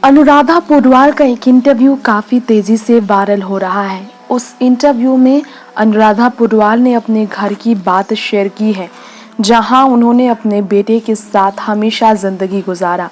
अनुराधा पौडवाल का एक इंटरव्यू काफ़ी तेज़ी से वायरल हो रहा है। उस इंटरव्यू में अनुराधा पौडवाल ने अपने घर की बात शेयर की है, जहां उन्होंने अपने बेटे के साथ हमेशा ज़िंदगी गुजारा।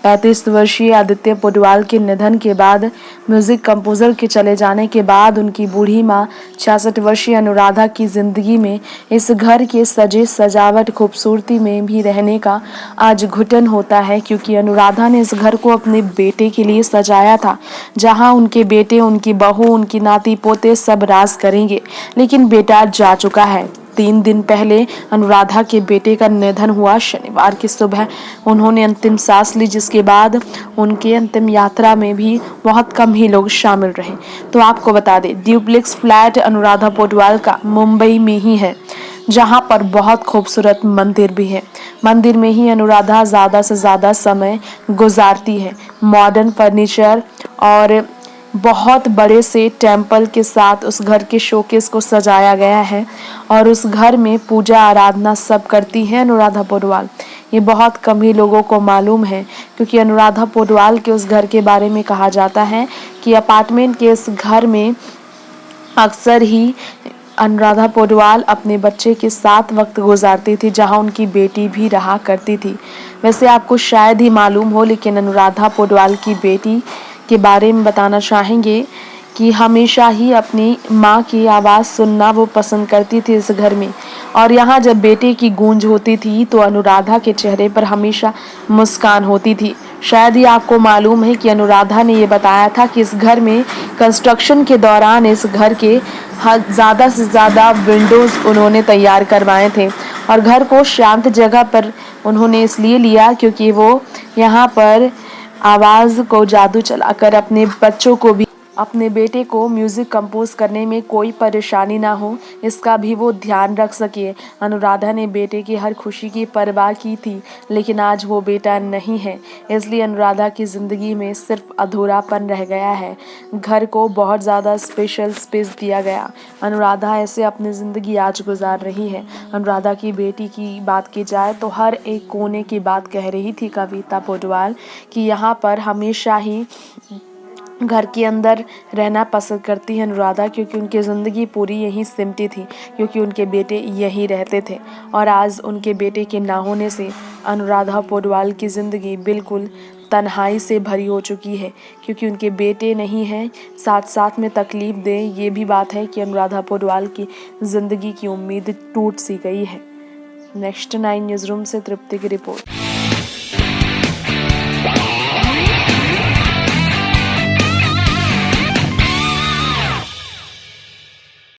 35 वर्षीय आदित्य पौडवाल के निधन के बाद, म्यूजिक कंपोजर के चले जाने के बाद उनकी बूढ़ी मां 66 वर्षीय अनुराधा की जिंदगी में इस घर के सजे सजावट खूबसूरती में भी रहने का आज घुटन होता है, क्योंकि अनुराधा ने इस घर को अपने बेटे के लिए सजाया था, जहां उनके बेटे, उनकी बहू, उनकी नाती पोते सब राज करेंगे। लेकिन बेटा जा चुका है। 3 दिन पहले अनुराधा के बेटे का निधन हुआ। शनिवार की सुबह उन्होंने अंतिम सांस ली, जिसके बाद उनके अंतिम यात्रा में भी बहुत कम ही लोग शामिल रहे। तो आपको बता दें, ड्यूप्लेक्स फ्लैट अनुराधा पौडवाल का मुंबई में ही है, जहां पर बहुत खूबसूरत मंदिर भी है। मंदिर में ही अनुराधा ज़्यादा से ज़्यादा समय गुजारती है। मॉडर्न फर्नीचर और बहुत बड़े से टेम्पल के साथ उस घर के शोकेस को सजाया गया है, और उस घर में पूजा आराधना सब करती हैं अनुराधा पौडवाल। ये बहुत कम ही लोगों को मालूम है, क्योंकि अनुराधा पौडवाल के उस घर के बारे में कहा जाता है कि अपार्टमेंट के इस घर में अक्सर ही अनुराधा पौडवाल अपने बच्चे के साथ वक्त गुजारती थी, जहां उनकी बेटी भी रहा करती थी। वैसे आपको शायद ही मालूम हो, लेकिन अनुराधा पौडवाल की बेटी के बारे में बताना चाहेंगे कि हमेशा ही अपनी माँ की आवाज़ सुनना वो पसंद करती थी इस घर में। और यहाँ जब बेटे की गूंज होती थी तो अनुराधा के चेहरे पर हमेशा मुस्कान होती थी। शायद ही आपको मालूम है कि अनुराधा ने ये बताया था कि इस घर में कंस्ट्रक्शन के दौरान इस घर के ज़्यादा से ज़्यादा विंडोज़ उन्होंने तैयार करवाए थे, और घर को शांत जगह पर उन्होंने इसलिए लिया क्योंकि वो यहाँ पर आवाज़ को जादू चलाकर अपने बच्चों को भी, अपने बेटे को म्यूज़िक कंपोज करने में कोई परेशानी ना हो, इसका भी वो ध्यान रख सके। अनुराधा ने बेटे की हर खुशी की परवाह की थी, लेकिन आज वो बेटा नहीं है, इसलिए अनुराधा की ज़िंदगी में सिर्फ अधूरापन रह गया है। घर को बहुत ज़्यादा स्पेशल स्पेस दिया गया। अनुराधा ऐसे अपनी ज़िंदगी आज गुजार रही है। अनुराधा की बेटी की बात की जाए तो हर एक कोने की बात कह रही थी कविता पौडवाल कि यहाँ पर हमेशा ही घर के अंदर रहना पसंद करती है अनुराधा, क्योंकि उनकी ज़िंदगी पूरी यहीं सिमटी थी, क्योंकि उनके बेटे यहीं रहते थे। और आज उनके बेटे के ना होने से अनुराधा पौडवाल की ज़िंदगी बिल्कुल तन्हाई से भरी हो चुकी है, क्योंकि उनके बेटे नहीं हैं। साथ साथ में तकलीफ़ दे ये भी बात है कि अनुराधा पौडवाल की ज़िंदगी की उम्मीद टूट सी गई है। नेक्स्ट 9 न्यूज़ रूम से तृप्ति की रिपोर्ट।